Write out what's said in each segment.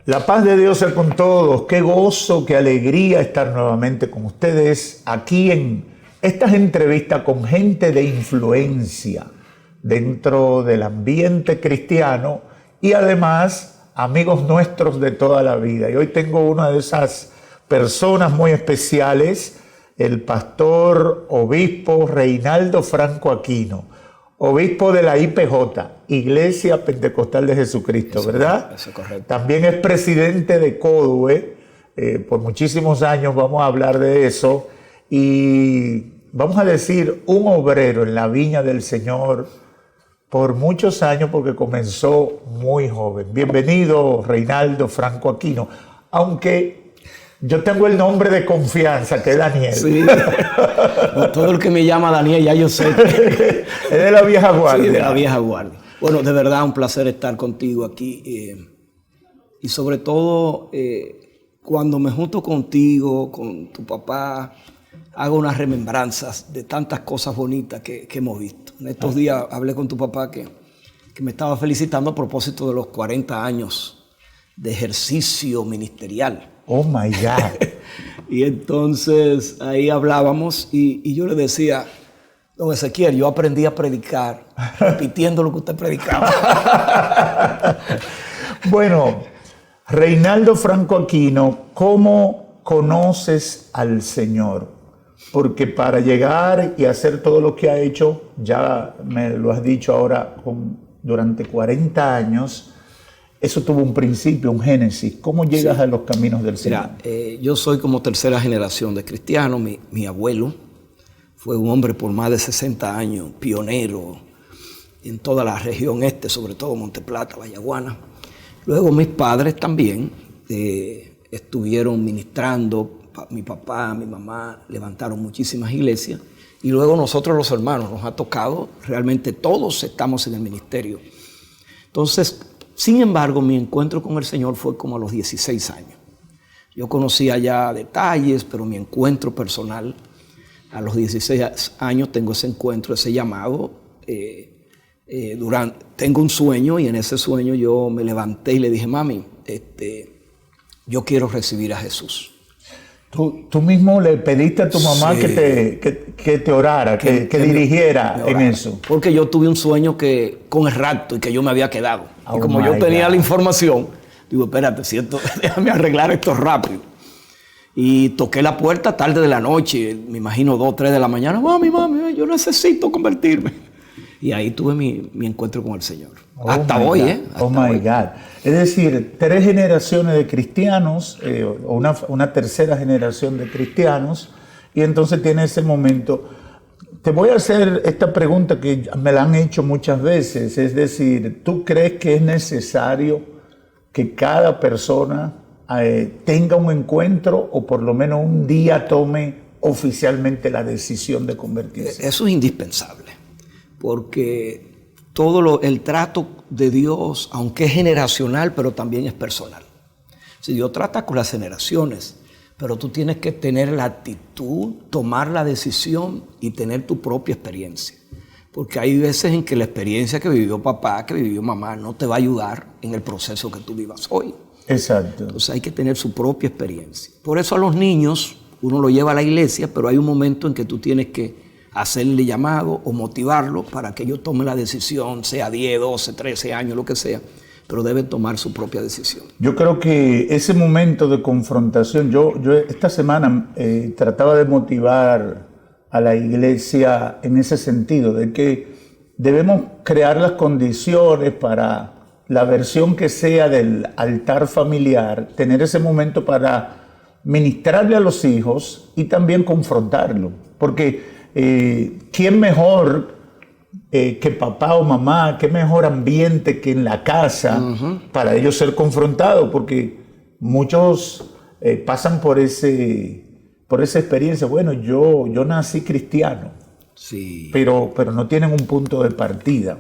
La paz de Dios sea con todos. Qué gozo, qué alegría estar nuevamente con ustedes aquí en estas entrevistas con gente de influencia dentro del ambiente cristiano y además amigos nuestros de toda la vida. Y hoy tengo una de esas personas muy especiales, el pastor obispo Reinaldo Franco Aquino, obispo de la IPJ, Iglesia Pentecostal de Jesucristo, eso, ¿verdad? Eso es correcto. También es presidente de CODUE, por muchísimos años vamos a hablar de eso, y vamos a decir un obrero en la viña del Señor por muchos años porque comenzó muy joven. Bienvenido, Reinaldo Franco Aquino, aunque yo tengo el nombre de confianza, que es Daniel. Sí, todo el que me llama Daniel, ya yo sé. Es de la vieja guardia. Sí, de la vieja guardia. Bueno, de verdad, un placer estar contigo aquí. Y sobre todo, cuando me junto contigo, con tu papá, hago unas remembranzas de tantas cosas bonitas que hemos visto. En estos días hablé con tu papá que me estaba felicitando a propósito de los 40 años de ejercicio ministerial. Oh my God. Y entonces ahí hablábamos y yo le decía, don Ezequiel, yo aprendí a predicar repitiendo lo que usted predicaba. Bueno, Reinaldo Franco Aquino, ¿cómo conoces al Señor? Porque para llegar y hacer todo lo que ha hecho, ya me lo has dicho ahora, durante 40 años, eso tuvo un principio, un génesis. ¿Cómo llegas a los caminos del Señor? Mira, yo soy como tercera generación de cristianos. Mi abuelo fue un hombre por más de 60 años, pionero en toda la región este, sobre todo Monteplata, Vallaguana. Luego mis padres también estuvieron ministrando. Mi papá, mi mamá levantaron muchísimas iglesias. Y luego nosotros los hermanos nos ha tocado, realmente todos estamos en el ministerio. Entonces, sin embargo, mi encuentro con el Señor fue como a los 16 años. Yo conocía ya detalles, pero mi encuentro personal, a los 16 años tengo ese encuentro, ese llamado. Tengo un sueño y en ese sueño yo me levanté y le dije, mami, yo quiero recibir a Jesús. Tú mismo le pediste a tu mamá que te orara, que dirigiera en eso. Porque yo tuve un sueño con el rapto y que yo me había quedado. Y como yo tenía la información, digo, espérate, déjame arreglar esto rápido. Y toqué la puerta tarde de la noche, me imagino 2 o 3 de la mañana. Mami, yo necesito convertirme. Y ahí tuve mi encuentro con el Señor. Hasta hoy, Oh my God. Es decir, 3 generaciones de cristianos, o una tercera generación de cristianos, y entonces tiene ese momento. Te voy a hacer esta pregunta que me la han hecho muchas veces, es decir, ¿tú crees que es necesario que cada persona tenga un encuentro o por lo menos un día tome oficialmente la decisión de convertirse? Eso es indispensable, porque el trato de Dios, aunque es generacional, pero también es personal. Si Dios trata con las generaciones, pero tú tienes que tener la actitud, tomar la decisión y tener tu propia experiencia. Porque hay veces en que la experiencia que vivió papá, que vivió mamá, no te va a ayudar en el proceso que tú vivas hoy. Exacto. Entonces hay que tener su propia experiencia. Por eso a los niños, uno lo lleva a la iglesia, pero hay un momento en que tú tienes que hacerle llamado o motivarlo para que ellos tomen la decisión, sea 10, 12, 13 años, lo que sea, pero deben tomar su propia decisión. Yo creo que ese momento de confrontación, yo esta semana trataba de motivar a la iglesia en ese sentido, de que debemos crear las condiciones para la versión que sea del altar familiar, tener ese momento para ministrarle a los hijos y también confrontarlo, porque ¿quién mejor que papá o mamá? ¿Qué mejor ambiente que en la casa para ellos ser confrontados? Porque muchos pasan por esa experiencia. Bueno, yo nací cristiano, sí, pero no tienen un punto de partida.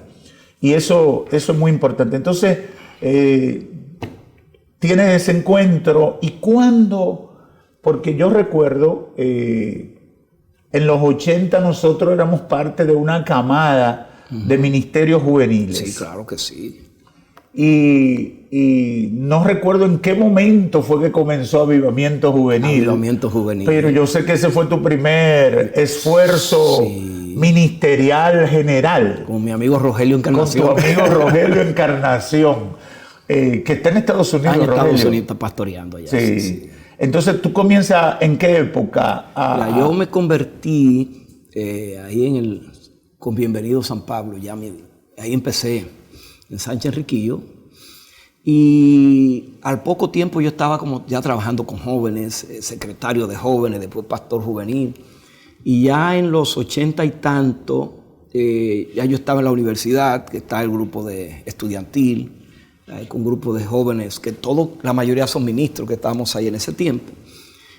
Y eso es muy importante. Entonces, tienes ese encuentro. ¿Y cuándo? Porque yo recuerdo... en los 80 nosotros éramos parte de una camada de ministerios juveniles. Sí, claro que sí. y no recuerdo en qué momento fue que comenzó Avivamiento Juvenil. Avivamiento Juvenil. Pero yo sé que ese fue tu primer esfuerzo ministerial general. Con mi amigo Rogelio Encarnación. Con tu amigo Rogelio Encarnación, que está en Estados Unidos. Está en Estados Unidos, está pastoreando allá. Sí. Sí. Entonces, ¿tú comienzas en qué época? Yo me convertí ahí con Bienvenido San Pablo. Ahí empecé en Sánchez Enriquillo. Y al poco tiempo yo estaba como ya trabajando con jóvenes, secretario de jóvenes, después pastor juvenil. Y ya en los 80 y tanto, ya yo estaba en la universidad, que está el grupo de estudiantil, con un grupo de jóvenes, que la mayoría son ministros que estábamos ahí en ese tiempo.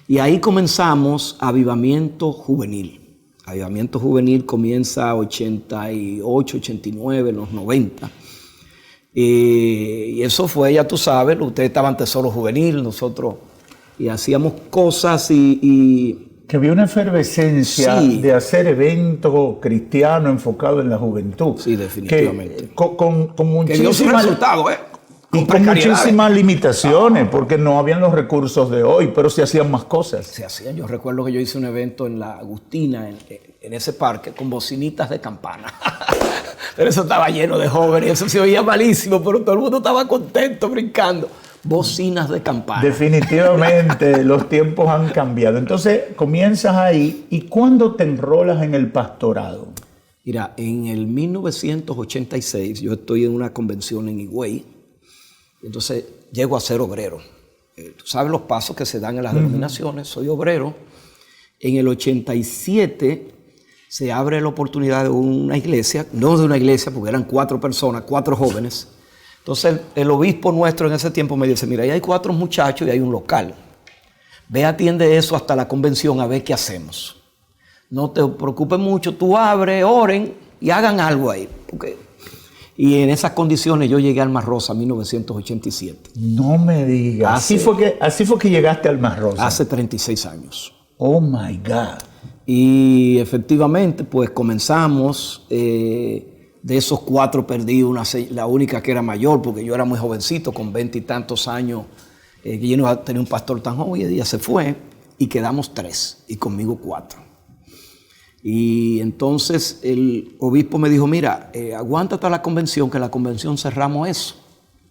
Y ahí comenzamos Avivamiento Juvenil. Avivamiento Juvenil comienza 88, 89, en los 90. Y eso fue, ya tú sabes, ustedes estaban Tesoro Juvenil, nosotros, y hacíamos cosas y que había una efervescencia de hacer eventos cristianos enfocados en la juventud. Sí, definitivamente. Con muchísimas resultados, y con muchísimas limitaciones, porque no habían los recursos de hoy, pero se hacían más cosas. Se hacían. Yo recuerdo que yo hice un evento en la Agustina, en ese parque, con bocinitas de campana. Pero eso estaba lleno de jóvenes, eso se oía malísimo, pero todo el mundo estaba contento, brincando. Bocinas de campana. Definitivamente los tiempos han cambiado. Entonces comienzas ahí, ¿y cuándo te enrolas en el pastorado? Mira, en el 1986 yo estoy en una convención en Higüey, entonces llego a ser obrero. Tú sabes los pasos que se dan en las denominaciones, soy obrero. En el 87 se abre la oportunidad de una iglesia, no de una iglesia porque eran 4 personas, 4 jóvenes. Entonces el obispo nuestro en ese tiempo me dice, mira, ahí hay 4 muchachos y hay un local. Ve, atiende eso hasta la convención a ver qué hacemos. No te preocupes mucho, tú abres, oren y hagan algo ahí. Y en esas condiciones yo llegué al Mar Rosa en 1987. No me digas. Así fue que llegaste al Mar Rosa. Hace 36 años. Oh my God. Y efectivamente, pues comenzamos. De esos 4 perdí la única que era mayor, porque yo era muy jovencito, con 20 y tantos años, que yo no iba a tener un pastor tan joven, y ella se fue, y quedamos 3, y conmigo 4. Y entonces el obispo me dijo, mira, aguanta toda la convención, que en la convención cerramos eso.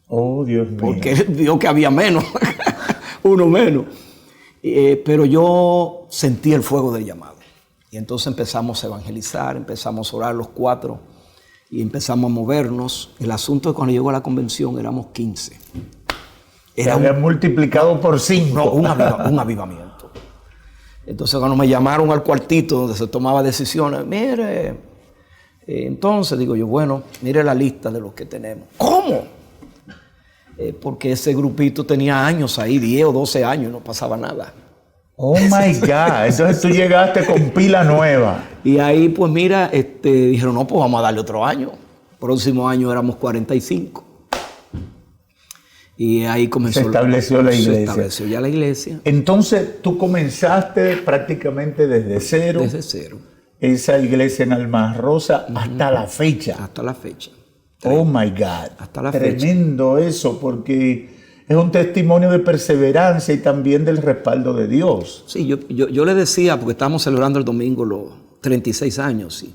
Oh, Dios mío. Porque él vio que había menos, uno menos. Pero yo sentí el fuego del llamado. Y entonces empezamos a evangelizar, empezamos a orar los 4, y empezamos a movernos. El asunto es que cuando llegó a la convención éramos 15. Había multiplicado por 5. No, un avivamiento. Entonces cuando me llamaron al cuartito donde se tomaba decisiones, mire, entonces digo yo, bueno, mire la lista de los que tenemos. ¿Cómo? Porque ese grupito tenía años ahí, 10 o 12 años, no pasaba nada. Oh my God, entonces tú llegaste con pila nueva. Y ahí pues mira, dijeron, no, pues vamos a darle otro año. Próximo año éramos 45. Y ahí comenzó. Se estableció la iglesia. Se estableció ya la iglesia. Entonces tú comenzaste prácticamente desde cero. Desde cero. Esa iglesia en Alma Rosa hasta la fecha. Hasta la fecha. Oh my God. Hasta la fecha. Tremendo eso, porque es un testimonio de perseverancia y también del respaldo de Dios. Sí, yo le decía, porque estábamos celebrando el domingo los 36 años, sí.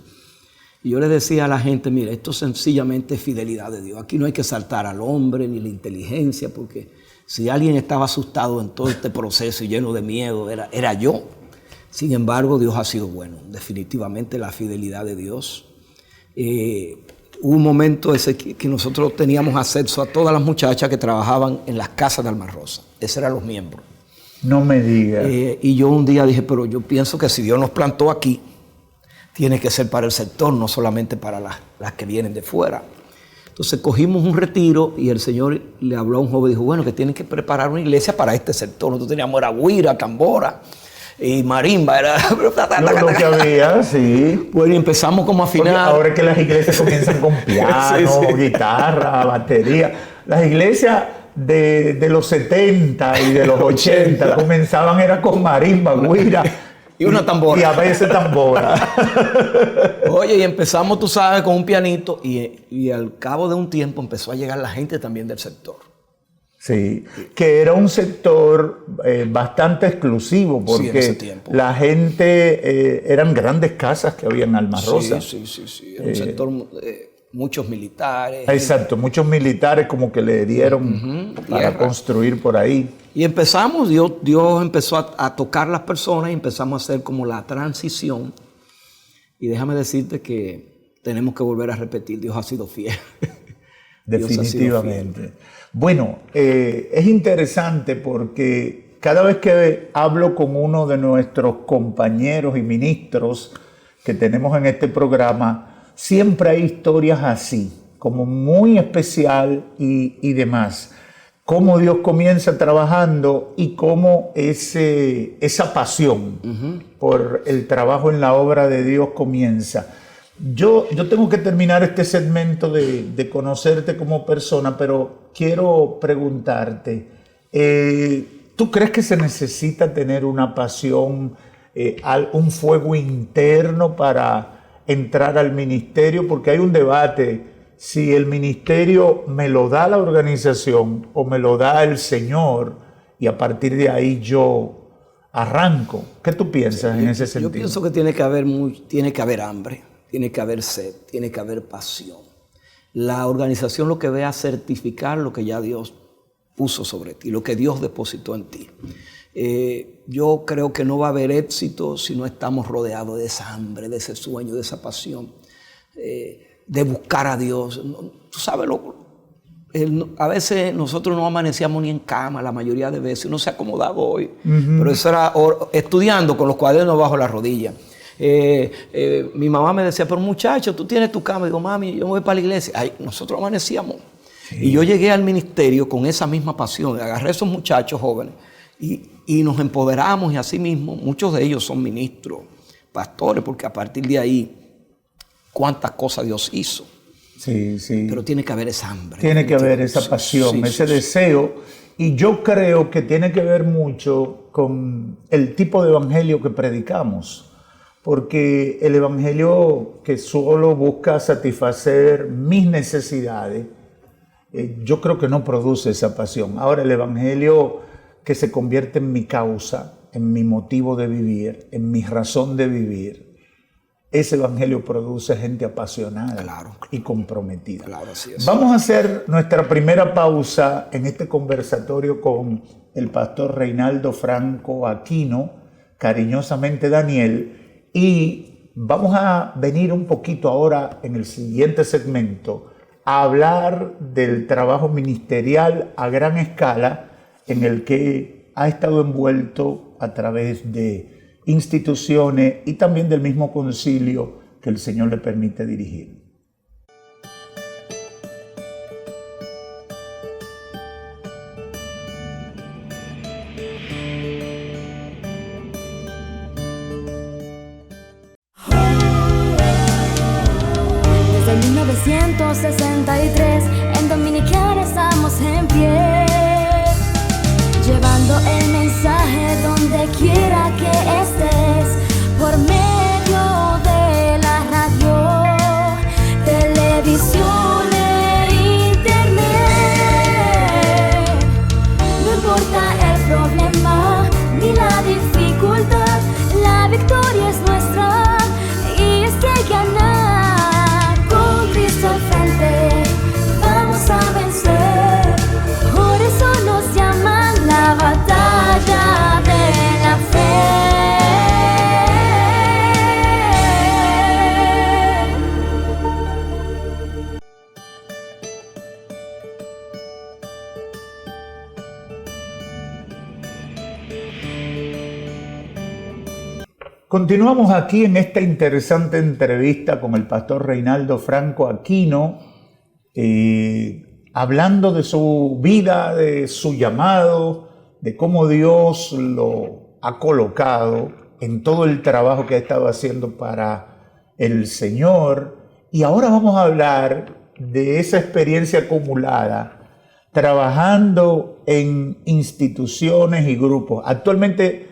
Y yo le decía a la gente, mira, esto sencillamente es fidelidad de Dios. Aquí no hay que saltar al hombre ni la inteligencia, porque si alguien estaba asustado en todo este proceso y lleno de miedo, era yo. Sin embargo, Dios ha sido bueno. Definitivamente la fidelidad de Dios. Hubo un momento que nosotros teníamos acceso a todas las muchachas que trabajaban en las casas de Alma Rosa. Esos eran los miembros. No me digas. Y yo un día dije, pero yo pienso que si Dios nos plantó aquí, tiene que ser para el sector, no solamente para las que vienen de fuera. Entonces cogimos un retiro y el Señor le habló a un joven y dijo, bueno, que tienen que preparar una iglesia para este sector. Nosotros teníamos guira, tambora y marimba. Era lo que había, sí. Bueno, y empezamos como a afinar. Porque ahora es que las iglesias comienzan con piano, sí. Guitarra, batería. Las iglesias de los 70 y de los 80 comenzaban era con marimba, guira Y una tambora. Y a veces tambora. Oye, y empezamos, tú sabes, con un pianito y al cabo de un tiempo empezó a llegar la gente también del sector. Sí, que era un sector bastante exclusivo porque en ese tiempo. la gente, eran grandes casas que había en Alma Rosa. Sí. Era un sector, muchos militares. Exacto, muchos militares como que le dieron para construir por ahí. Y empezamos, Dios empezó a tocar las personas y empezamos a hacer como la transición. Y déjame decirte que tenemos que volver a repetir, Dios ha sido fiel. Definitivamente. Bueno, es interesante porque cada vez que hablo con uno de nuestros compañeros y ministros que tenemos en este programa, siempre hay historias así, como muy especial y demás. Cómo Dios comienza trabajando y cómo esa pasión por el trabajo en la obra de Dios comienza. Yo tengo que terminar este segmento de conocerte como persona, pero quiero preguntarte, ¿tú crees que se necesita tener una pasión, un fuego interno para entrar al ministerio? Porque hay un debate, si el ministerio me lo da la organización o me lo da el Señor y a partir de ahí yo arranco. ¿Qué tú piensas en ese sentido? Yo pienso que tiene que haber hambre. Tiene que haber sed, tiene que haber pasión. La organización lo que ve es certificar lo que ya Dios puso sobre ti, lo que Dios depositó en ti. Yo creo que no va a haber éxito si no estamos rodeados de esa hambre, de ese sueño, de esa pasión, de buscar a Dios. Tú sabes, a veces nosotros no amanecíamos ni en cama, la mayoría de veces. Uno se acomodaba hoy, pero eso era estudiando con los cuadernos bajo la rodilla. Mi mamá me decía, pero muchacho, tú tienes tu cama. Digo, mami, yo me voy para la iglesia. Ay, nosotros amanecíamos. Sí. Y yo llegué al ministerio con esa misma pasión. Agarré a esos muchachos jóvenes y nos empoderamos, y así mismo, muchos de ellos son ministros, pastores, porque a partir de ahí, cuántas cosas Dios hizo. Sí. Pero tiene que haber esa hambre. Tiene que haber esa pasión, ese deseo. Y yo creo que tiene que ver mucho con el tipo de evangelio que predicamos. Porque el evangelio que solo busca satisfacer mis necesidades, yo creo que no produce esa pasión. Ahora, el evangelio que se convierte en mi causa, en mi motivo de vivir, en mi razón de vivir, ese evangelio produce gente apasionada y comprometida. Claro, así es. Vamos a hacer nuestra primera pausa en este conversatorio con el pastor Reinaldo Franco Aquino, cariñosamente Daniel. Y vamos a venir un poquito ahora en el siguiente segmento a hablar del trabajo ministerial a gran escala en el que ha estado envuelto a través de instituciones y también del mismo concilio que el Señor le permite dirigir. Desde 1963 en Dominicana estamos en pie, llevando el mensaje donde quiera que estés, por medio de la radio, televisión e internet. No importa el problema ni la dificultad, la victoria es nuestra y es que ganar con Cristo al frente vamos a vencer. Por eso nos llaman la batalla de la fe. Continuamos aquí en esta interesante entrevista con el pastor Reinaldo Franco Aquino, hablando de su vida, de su llamado, de cómo Dios lo ha colocado en todo el trabajo que ha estado haciendo para el Señor. Y ahora vamos a hablar de esa experiencia acumulada trabajando en instituciones y grupos. Actualmente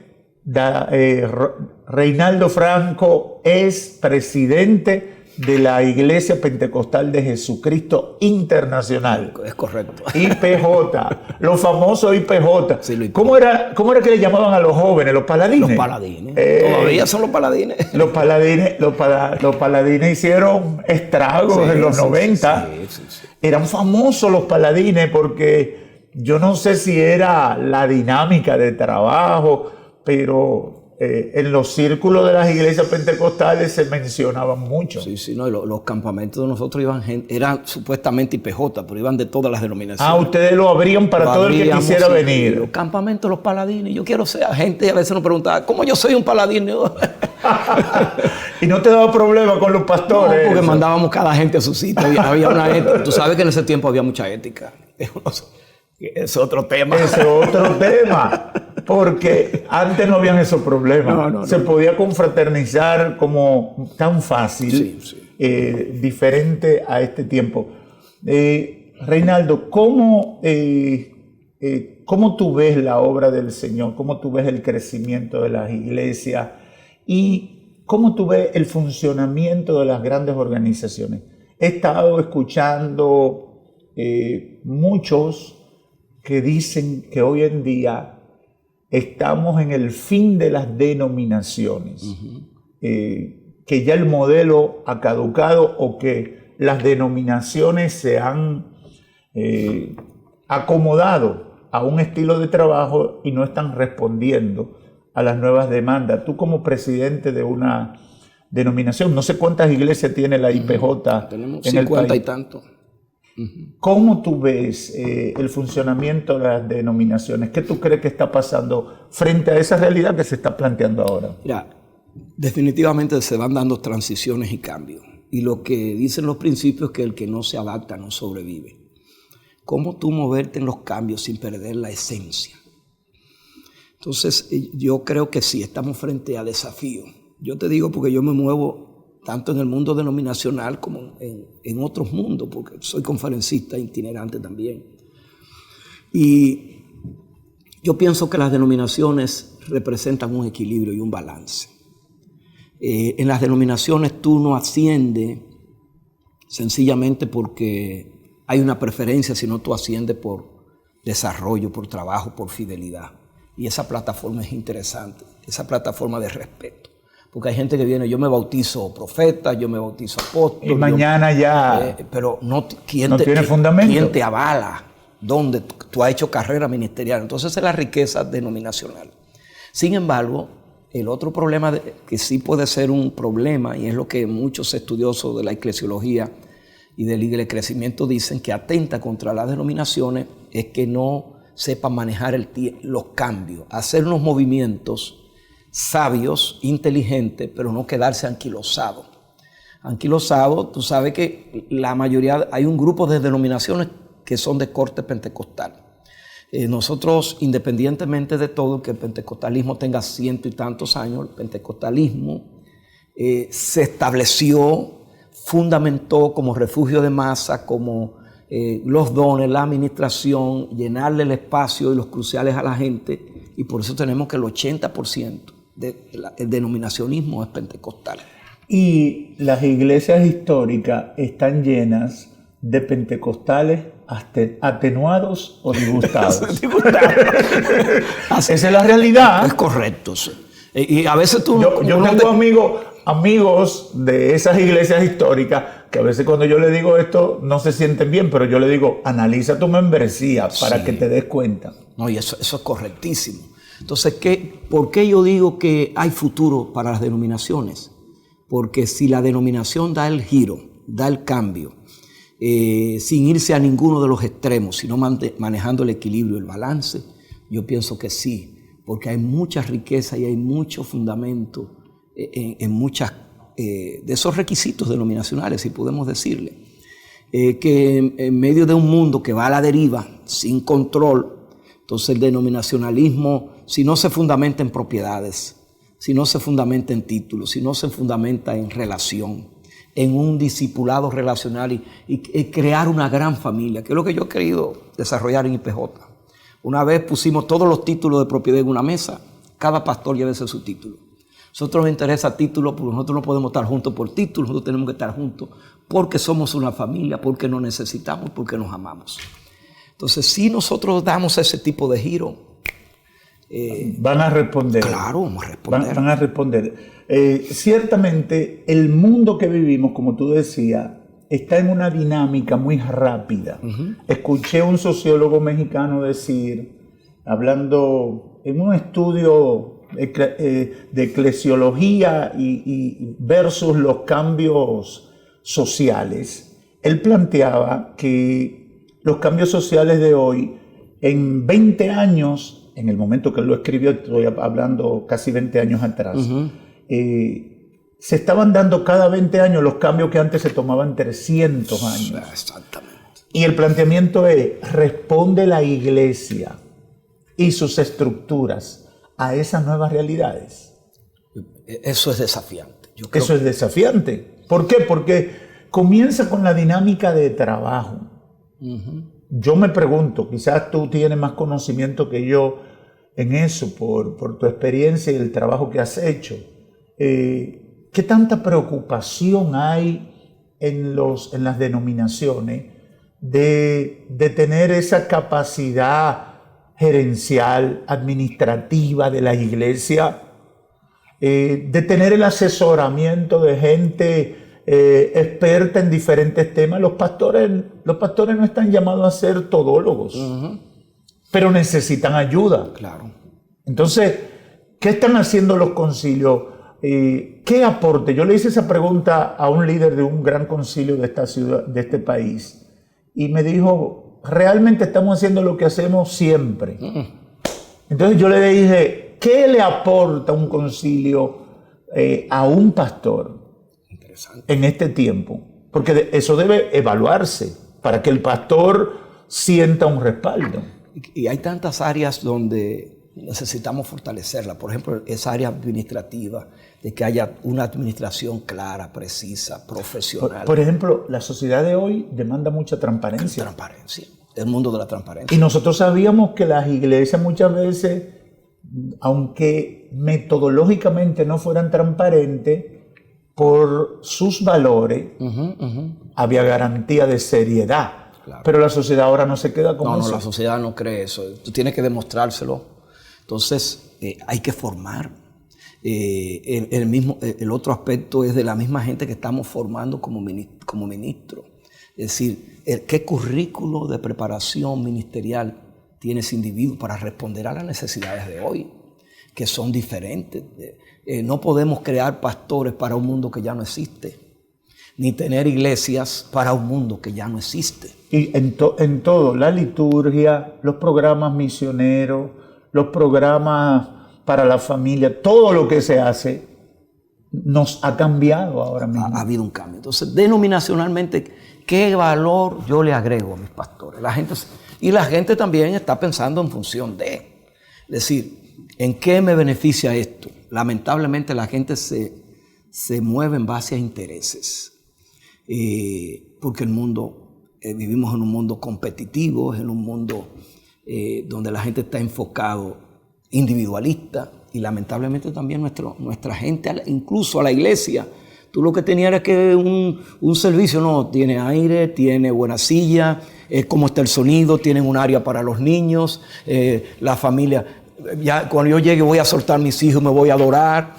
Reinaldo Franco es presidente de la Iglesia Pentecostal de Jesucristo Internacional. Es correcto. IPJ, los famosos IPJ. Sí, ¿Cómo era que le llamaban a los jóvenes? ¿Los paladines? Los paladines. Todavía son los paladines. Los paladines hicieron estragos en los 90. Sí. Eran famosos los paladines porque yo no sé si era la dinámica de trabajo, pero en los círculos de las iglesias pentecostales se mencionaban mucho. Sí, no, los campamentos de nosotros eran supuestamente IPJ, pero iban de todas las denominaciones. Ustedes lo abrían para todo el que quisiera venir. Los campamentos, los paladines. Yo quiero ser gente, a veces nos preguntaba, ¿cómo yo soy un paladín? Y no te daba problema con los pastores. No, porque mandábamos cada gente a su sitio. Había una ética. Tú sabes que en ese tiempo había mucha ética. Es otro tema. Es otro tema. Porque antes no habían esos problemas. Se podía confraternizar como tan fácil, diferente a este tiempo. Reinaldo, ¿cómo tú ves la obra del Señor? ¿Cómo tú ves el crecimiento de las iglesias? ¿Y cómo tú ves el funcionamiento de las grandes organizaciones? He estado escuchando muchos que dicen que hoy en día estamos en el fin de las denominaciones, que ya el modelo ha caducado o que las denominaciones se han acomodado a un estilo de trabajo y no están respondiendo a las nuevas demandas. Tú como presidente de una denominación, no sé cuántas iglesias tiene la IPJ. Tenemos en 50 el país. y tanto. ¿Cómo tú ves el funcionamiento de las denominaciones? ¿Qué tú crees que está pasando frente a esa realidad que se está planteando ahora? Mira, definitivamente se van dando transiciones y cambios. Y lo que dicen los principios es que el que no se adapta no sobrevive. ¿Cómo tú moverte en los cambios sin perder la esencia? Entonces, yo creo que sí, estamos frente a desafíos. Yo te digo porque yo me muevo tanto en el mundo denominacional como en otros mundos, porque soy conferencista itinerante también. Y yo pienso que las denominaciones representan un equilibrio y un balance. En las denominaciones tú no asciendes sencillamente porque hay una preferencia, sino tú asciendes por desarrollo, por trabajo, por fidelidad. Y esa plataforma es interesante, esa plataforma de respeto. Porque hay gente que viene, yo me bautizo profeta, yo me bautizo apóstol. Y mañana pero ¿quién tiene fundamento? ¿Quién te avala? ¿Dónde tú has hecho carrera ministerial? Entonces esa es la riqueza denominacional. Sin embargo, el otro problema que sí puede ser un problema, y es lo que muchos estudiosos de la eclesiología y del crecimiento dicen, que atenta contra las denominaciones, es que no sepan manejar los cambios, hacer unos movimientos sabios, inteligentes, pero no quedarse anquilosados. Anquilosados, tú sabes que la mayoría, hay un grupo de denominaciones que son de corte pentecostal. Nosotros, independientemente de todo, que el pentecostalismo tenga 100 y tantos años, el pentecostalismo se estableció, fundamentó como refugio de masa, como los dones, la administración, llenarle el espacio y los cruciales a la gente, y por eso tenemos que el 80% del denominacionismo es pentecostal. Y las iglesias históricas están llenas de pentecostales atenuados o disgustados. Esa es la realidad. Es correcto. Sí. Y a veces tú... Yo tengo amigos de esas iglesias históricas que a veces cuando yo le digo esto no se sienten bien, pero yo le digo, analiza tu membresía para que te des cuenta. No, y eso es correctísimo. Entonces, ¿por qué yo digo que hay futuro para las denominaciones? Porque si la denominación da el giro, da el cambio, sin irse a ninguno de los extremos, sino manejando el equilibrio, el balance, yo pienso que sí, porque hay mucha riqueza y hay mucho fundamento en muchas de esos requisitos denominacionales, si podemos decirle, que en medio de un mundo que va a la deriva, sin control, entonces el denominacionalismo, si no se fundamenta en propiedades, si no se fundamenta en títulos, si no se fundamenta en relación, en un discipulado relacional y crear una gran familia, que es lo que yo he querido desarrollar en IPJ. Una vez pusimos todos los títulos de propiedad en una mesa, cada pastor llévese su título. Nosotros nos interesa título porque nosotros no podemos estar juntos por título, nosotros tenemos que estar juntos porque somos una familia, porque nos necesitamos, porque nos amamos. Entonces, si nosotros damos ese tipo de giro, van a responder. Claro, vamos a responder. Van a responder. Ciertamente, el mundo que vivimos, como tú decías, está en una dinámica muy rápida. Escuché a un sociólogo mexicano decir, hablando en un estudio de eclesiología y versus los cambios sociales, él planteaba que los cambios sociales de hoy, en 20 años, en el momento que él lo escribió, estoy hablando casi 20 años atrás, se estaban dando cada 20 años los cambios que antes se tomaban 300 años. Exactamente. Y el planteamiento es, ¿responde la iglesia y sus estructuras a esas nuevas realidades? Eso es desafiante. Eso es desafiante. ¿Por qué? Porque comienza con la dinámica de trabajo. Yo me pregunto, quizás tú tienes más conocimiento que yo en eso por tu experiencia y el trabajo que has hecho. ¿Qué tanta preocupación hay en las denominaciones de tener esa capacidad gerencial, administrativa de la iglesia, de tener el asesoramiento de gente experta en diferentes temas? Los pastores no están llamados a ser todólogos, pero necesitan ayuda. Claro. Entonces, ¿qué están haciendo los concilios? ¿Qué aporte? Yo le hice esa pregunta a un líder de un gran concilio de esta ciudad, de este país, y me dijo, realmente estamos haciendo lo que hacemos siempre. Entonces yo le dije, ¿qué le aporta un concilio a un pastor en este tiempo? Porque eso debe evaluarse para que el pastor sienta un respaldo. Y hay tantas áreas donde necesitamos fortalecerla. Por ejemplo, esa área administrativa, de que haya una administración clara, precisa, profesional. Por ejemplo, la sociedad de hoy demanda mucha transparencia. Transparencia, el mundo de la transparencia. Y nosotros sabíamos que las iglesias muchas veces, aunque metodológicamente no fueran transparentes, por sus valores había garantía de seriedad. Claro. Pero la sociedad ahora no se queda con eso. No, la sociedad no cree eso. Tú tienes que demostrárselo. Entonces, hay que formar. El otro aspecto es de la misma gente que estamos formando como ministro. Es decir, ¿qué currículo de preparación ministerial tiene ese individuo para responder a las necesidades de hoy, que son diferentes? No podemos crear pastores para un mundo que ya no existe, ni tener iglesias para un mundo que ya no existe. Y en todo, la liturgia, los programas misioneros, los programas para la familia, todo lo que se hace nos ha cambiado ahora mismo. Ha habido un cambio. Entonces, denominacionalmente, ¿qué valor yo le agrego a mis pastores? La gente también está pensando en función de. Es decir, ¿en qué me beneficia esto? Lamentablemente la gente se mueve en base a intereses. Porque vivimos en un mundo competitivo, en un mundo donde la gente está enfocado individualista, y lamentablemente también nuestra gente, incluso a la iglesia, tú lo que tenías era que un servicio, no, tiene aire, tiene buena silla, cómo está el sonido, tienen un área para los niños, la familia, ya cuando yo llegue voy a soltar mis hijos, me voy a adorar.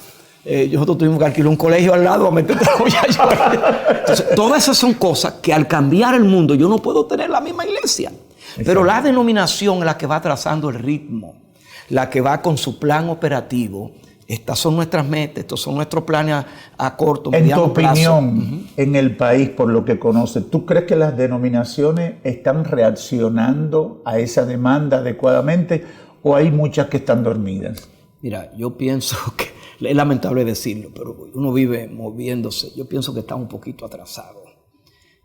Nosotros tuvimos que alquilar un colegio al lado a meterte a la. Entonces, todas esas son cosas que al cambiar el mundo yo no puedo tener la misma iglesia. Exacto. Pero la denominación es la que va trazando el ritmo, la que va con su plan operativo. Estas son nuestras metas, estos son nuestros planes a corto, mediano plazo. En tu opinión, en el país, por lo que conoces, ¿tú crees que las denominaciones están reaccionando a esa demanda adecuadamente o hay muchas que están dormidas? Mira, yo pienso que, es lamentable decirlo, pero uno vive moviéndose. Yo pienso que está un poquito atrasado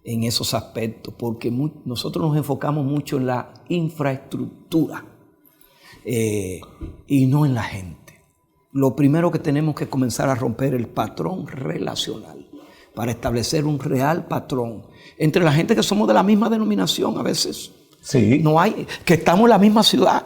en esos aspectos, porque nosotros nos enfocamos mucho en la infraestructura y no en la gente. Lo primero que tenemos que comenzar a romper el patrón relacional para establecer un real patrón entre la gente que somos de la misma denominación a veces. Sí. No hay, que estamos en la misma ciudad,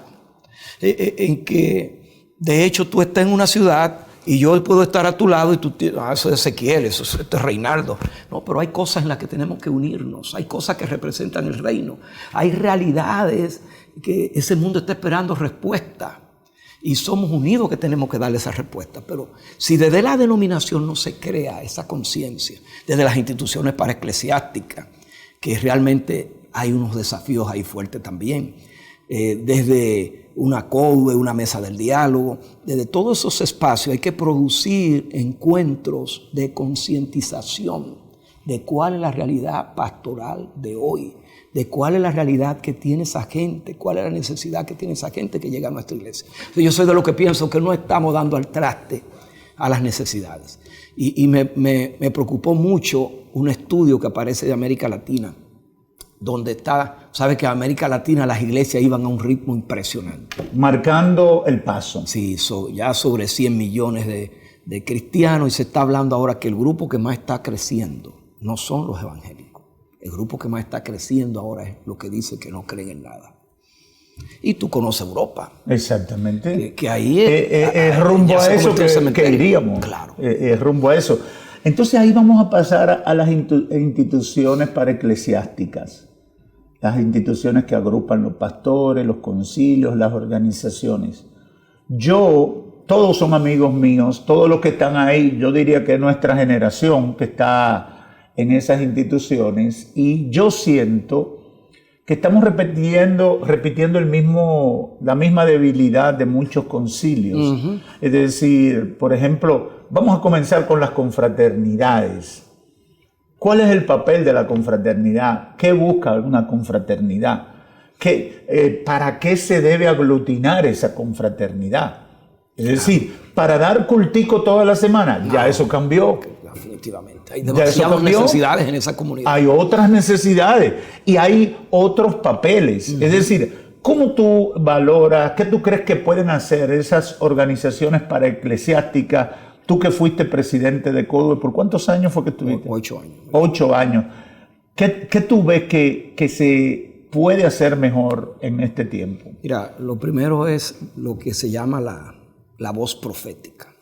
en que De hecho, tú estás en una ciudad y yo puedo estar a tu lado y tú, eso es Ezequiel, eso es Reinaldo. No, pero hay cosas en las que tenemos que unirnos, hay cosas que representan el reino, hay realidades que ese mundo está esperando respuesta y somos unidos que tenemos que darle esa respuesta. Pero si desde la denominación no se crea esa conciencia, desde las instituciones paraeclesiásticas, que realmente hay unos desafíos ahí fuertes también, desde una CODUE, una mesa del diálogo, desde todos esos espacios hay que producir encuentros de concientización de cuál es la realidad pastoral de hoy, de cuál es la realidad que tiene esa gente, cuál es la necesidad que tiene esa gente que llega a nuestra iglesia. Yo soy de los que pienso que no estamos dando al traste a las necesidades. Y me preocupó mucho un estudio que aparece de América Latina, donde está, sabe que en América Latina las iglesias iban a un ritmo impresionante. Marcando el paso. Sí, ya sobre 100 millones de cristianos, y se está hablando ahora que el grupo que más está creciendo no son los evangélicos. El grupo que más está creciendo ahora es lo que dice que no creen en nada. Y tú conoces Europa. Exactamente. Que ahí es rumbo a eso que iríamos. Claro. Es rumbo a eso. Entonces ahí vamos a pasar a las instituciones paraeclesiásticas. Las instituciones que agrupan los pastores, los concilios, las organizaciones. Todos son amigos míos, todos los que están ahí, yo diría que es nuestra generación que está en esas instituciones, y yo siento que estamos repitiendo la misma debilidad de muchos concilios. Uh-huh. Es decir, por ejemplo, vamos a comenzar con las confraternidades. ¿Cuál es el papel de la confraternidad? ¿Qué busca una confraternidad? ¿Para qué se debe aglutinar esa confraternidad? Es decir, ¿para dar cultico toda la semana? No, ya eso cambió. Definitivamente. Hay demasiadas necesidades en esa comunidad. Hay otras necesidades y hay otros papeles. Uh-huh. Es decir, ¿cómo tú valoras, qué tú crees que pueden hacer esas organizaciones paraeclesiásticas? Tú que fuiste presidente de CODUE, ¿por cuántos años fue que estuviste? 8 años. 8 años. ¿Qué tú ves que se puede hacer mejor en este tiempo? Mira, lo primero es lo que se llama la voz profética.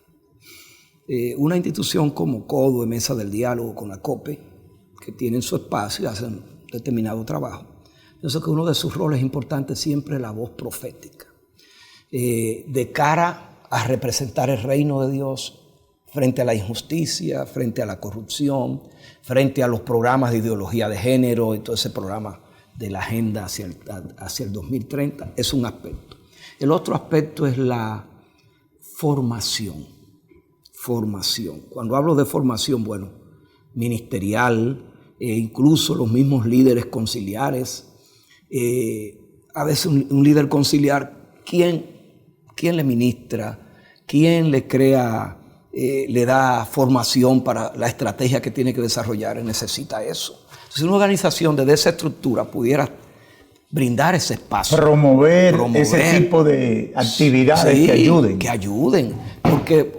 Una institución como CODUE, Mesa del Diálogo, con la COPE, que tienen su espacio y hacen determinado trabajo. Yo sé que uno de sus roles importantes siempre es la voz profética. De cara a representar el reino de Dios frente a la injusticia, frente a la corrupción, frente a los programas de ideología de género y todo ese programa de la agenda hacia el 2030, es un aspecto. El otro aspecto es la formación. Cuando hablo de formación, bueno, ministerial, incluso los mismos líderes conciliares. A veces un líder conciliar, ¿quién le ministra? ¿Quién le crea, le da formación para la estrategia que tiene que desarrollar? Necesita eso. Entonces, una organización de esa estructura pudiera brindar ese espacio. Promover ese tipo de actividades, sí, que ayuden. Porque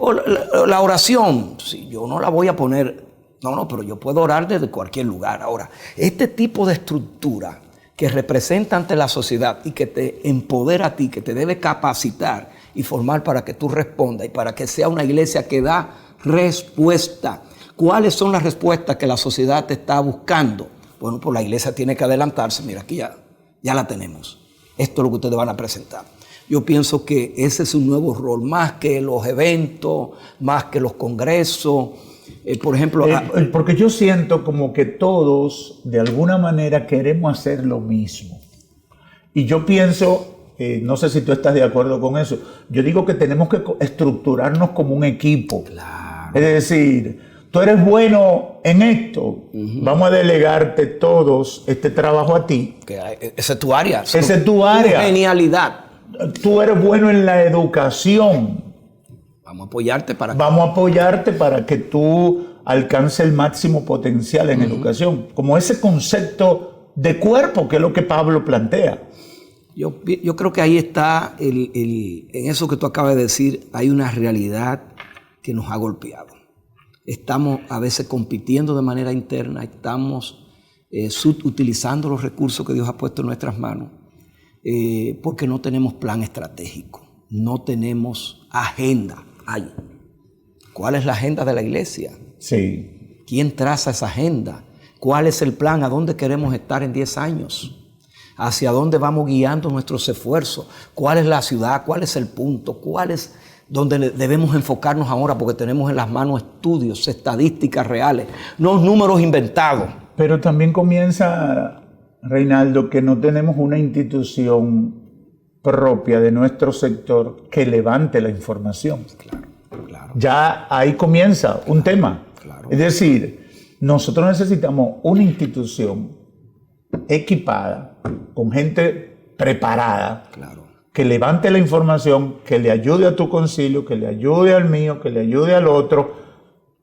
la oración, sí, yo no la voy a poner, pero yo puedo orar desde cualquier lugar. Ahora, este tipo de estructura que representa ante la sociedad y que te empodera a ti, que te debe capacitar y formar para que tú respondas y para que sea una iglesia que da respuesta. ¿Cuáles son las respuestas que la sociedad te está buscando? Bueno, pues la iglesia tiene que adelantarse. Mira, aquí ya la tenemos. Esto es lo que ustedes van a presentar. Yo pienso que ese es un nuevo rol, más que los eventos, más que los congresos. Por ejemplo... porque yo siento como que todos, de alguna manera, queremos hacer lo mismo. Y yo pienso, no sé si tú estás de acuerdo con eso, yo digo que tenemos que estructurarnos como un equipo. Claro. Es decir, tú eres bueno en esto, vamos a delegarte todos este trabajo a ti. Esa es tu área. Esa es tu área. Tu genialidad. Tú eres bueno en la educación. Vamos a apoyarte para que tú alcances el máximo potencial en educación. Como ese concepto de cuerpo, que es lo que Pablo plantea. Yo creo que ahí está, en eso que tú acabas de decir, hay una realidad que nos ha golpeado. Estamos a veces compitiendo de manera interna, estamos subutilizando los recursos que Dios ha puesto en nuestras manos, porque no tenemos plan estratégico, no tenemos agenda hay. ¿Cuál es la agenda de la iglesia? Sí. ¿Quién traza esa agenda? ¿Cuál es el plan? ¿A dónde queremos estar en 10 años? ¿Hacia dónde vamos guiando nuestros esfuerzos? ¿Cuál es la ciudad? ¿Cuál es el punto? ¿Cuál es donde debemos enfocarnos ahora? Porque tenemos en las manos estudios, estadísticas reales, no números inventados. Pero también comienza, Reinaldo, que no tenemos una institución propia de nuestro sector que levante la información. Claro. Ya ahí comienza un tema. Claro. Es decir, nosotros necesitamos una institución equipada, con gente preparada, Claro. que levante la información, que le ayude a tu concilio, que le ayude al mío, que le ayude al otro,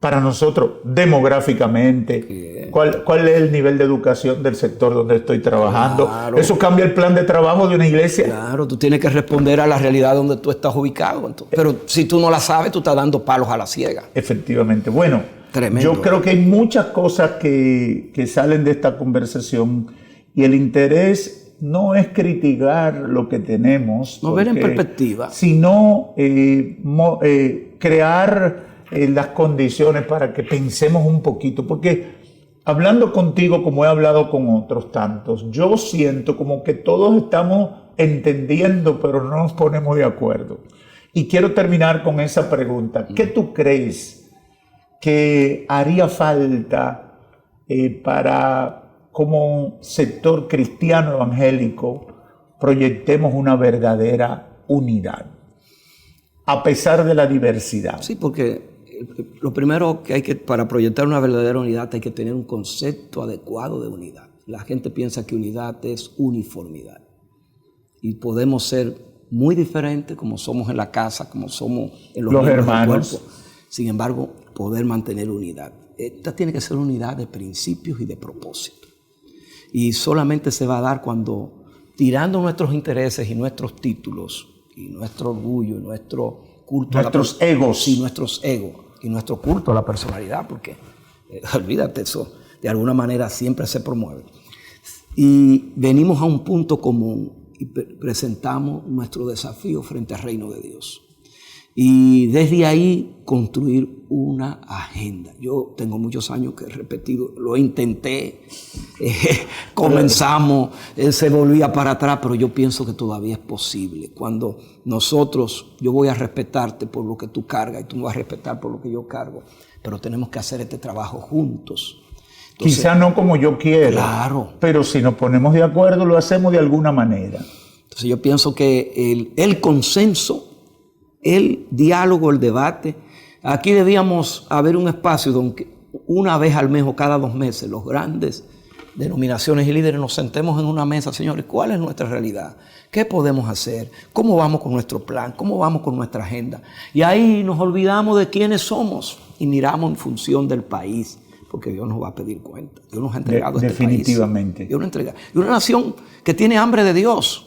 para nosotros demográficamente. ¿Cuál es el nivel de educación del sector donde estoy trabajando? Claro. Eso cambia el plan de trabajo de una iglesia. Claro, tú tienes que responder a la realidad donde tú estás ubicado. Entonces, pero si tú no la sabes, tú estás dando palos a la ciega. Efectivamente. Bueno, Tremendo. yo creo que hay muchas cosas que salen de esta conversación y el interés no es criticar lo que tenemos. No ver en perspectiva. Sino crear las condiciones para que pensemos un poquito. Porque hablando contigo, como he hablado con otros tantos, yo siento como que todos estamos entendiendo, pero no nos ponemos de acuerdo. Y quiero terminar con esa pregunta. ¿Qué tú crees que haría falta para, como sector cristiano evangélico, proyectemos una verdadera unidad, a pesar de la diversidad? Sí, porque lo primero que hay que, para proyectar una verdadera unidad, hay que tener un concepto adecuado de unidad. La gente piensa que unidad es uniformidad. Y podemos ser muy diferentes como somos en la casa, como somos en los hermanos. Del cuerpo. Sin embargo, poder mantener unidad. Esta tiene que ser unidad de principios y de propósito. Y solamente se va a dar cuando, tirando nuestros intereses y nuestros títulos, y nuestro orgullo, y nuestro culto nuestros egos. Sí, nuestros egos. Y nuestro culto a la personalidad, porque olvídate, eso de alguna manera siempre se promueve. Y venimos a un punto común y presentamos nuestro desafío frente al reino de Dios. Y desde ahí construir una agenda. Yo tengo muchos años que he repetido, lo intenté, comenzamos, se volvía para atrás, pero yo pienso que todavía es posible. Cuando nosotros, yo voy a respetarte por lo que tú cargas y tú me vas a respetar por lo que yo cargo, pero tenemos que hacer este trabajo juntos. Entonces, quizá no como yo quiero, claro, pero si nos ponemos de acuerdo, lo hacemos de alguna manera. Entonces yo pienso que el consenso, el diálogo, el debate, aquí debíamos haber un espacio donde una vez al mes o cada 2 meses los grandes denominaciones y líderes nos sentemos en una mesa, señores, ¿cuál es nuestra realidad? ¿Qué podemos hacer? ¿Cómo vamos con nuestro plan? ¿Cómo vamos con nuestra agenda? Y ahí nos olvidamos de quiénes somos y miramos en función del país, porque Dios nos va a pedir cuenta. Dios nos ha entregado este definitivamente. país. Dios nos entrega. Y una nación que tiene hambre de Dios.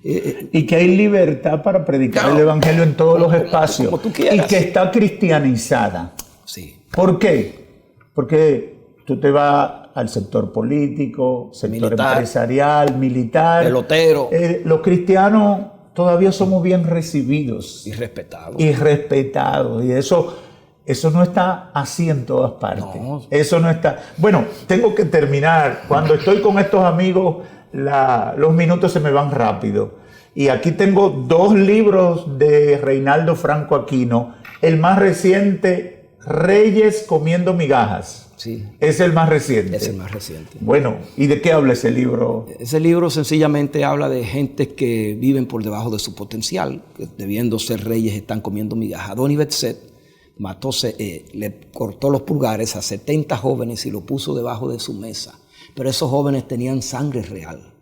Y que hay libertad para predicar, claro, el evangelio en todos los espacios. Como tú quieras. Y que está cristianizada. Sí. ¿Por qué? Porque tú te vas al sector político, sector militar, empresarial, militar. Pelotero. Los cristianos todavía somos bien recibidos. Y respetados. Y respetados. Y eso no está así en todas partes. No. Eso no está. Bueno, tengo que terminar. Cuando estoy con estos amigos, los minutos se me van rápido. Y aquí tengo 2 libros de Reinaldo Franco Aquino. El más reciente, Reyes comiendo migajas. Sí. Es el más reciente. Es el más reciente. Bueno, ¿y de qué habla ese libro? Ese libro sencillamente habla de gente que viven por debajo de su potencial, que debiendo ser reyes están comiendo migajas. Adoni-Bezek le cortó los pulgares a 70 jóvenes y lo puso debajo de su mesa. Pero esos jóvenes tenían sangre real.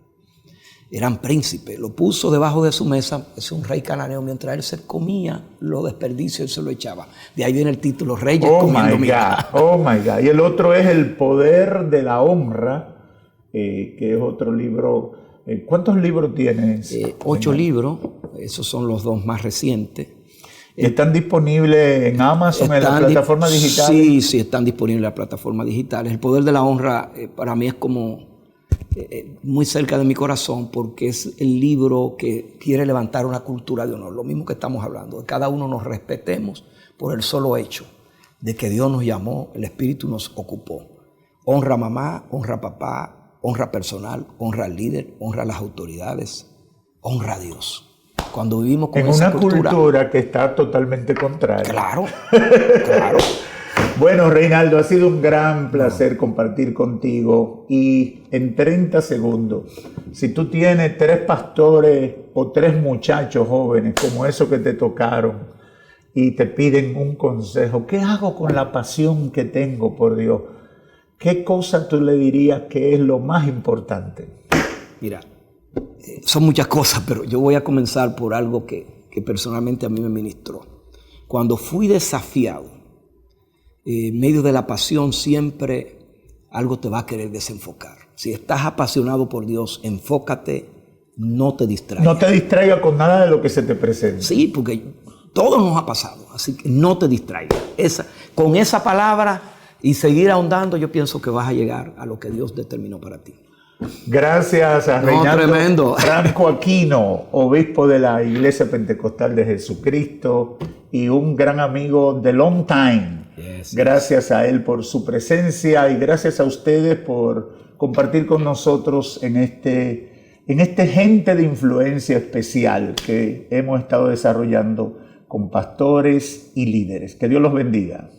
Eran príncipes. Lo puso debajo de su mesa. Es un rey cananeo. Mientras él se comía los desperdicios, él se lo echaba. De ahí viene el título, Reyes comiendo migajas. Oh my God. Y el otro es El poder de la honra, que es otro libro. ¿Cuántos libros tienes? 8 libros. Esos son los 2 más recientes. ¿Están disponibles en Amazon, en las plataformas digitales? Sí, están disponibles en las plataformas digitales. El poder de la honra para mí es como muy cerca de mi corazón porque es el libro que quiere levantar una cultura de honor. Lo mismo que estamos hablando, de cada uno nos respetemos por el solo hecho de que Dios nos llamó, el Espíritu nos ocupó. Honra a mamá, honra a papá, honra personal, honra al líder, honra a las autoridades, honra a Dios. Cuando vivimos con esa cultura que está totalmente contraria. Claro, claro. Bueno, Reinaldo, ha sido un gran placer compartir contigo. Y en 30 segundos, si tú tienes 3 pastores o 3 muchachos jóvenes como esos que te tocaron y te piden un consejo, ¿qué hago con la pasión que tengo por Dios? ¿Qué cosa tú le dirías que es lo más importante? Mira, son muchas cosas, pero yo voy a comenzar por algo que personalmente a mí me ministró. Cuando fui desafiado, en medio de la pasión siempre algo te va a querer desenfocar. Si estás apasionado por Dios, enfócate, no te distraigas. No te distraigas con nada de lo que se te presenta. Sí, porque todo nos ha pasado, así que no te distraigas. Con esa palabra y seguir ahondando, yo pienso que vas a llegar a lo que Dios determinó para ti. Gracias a Reinaldo Franco Aquino, obispo de la Iglesia Pentecostal de Jesucristo y un gran amigo de long time. Gracias a él por su presencia y gracias a ustedes por compartir con nosotros en este Gente de Influencia especial que hemos estado desarrollando con pastores y líderes. Que Dios los bendiga.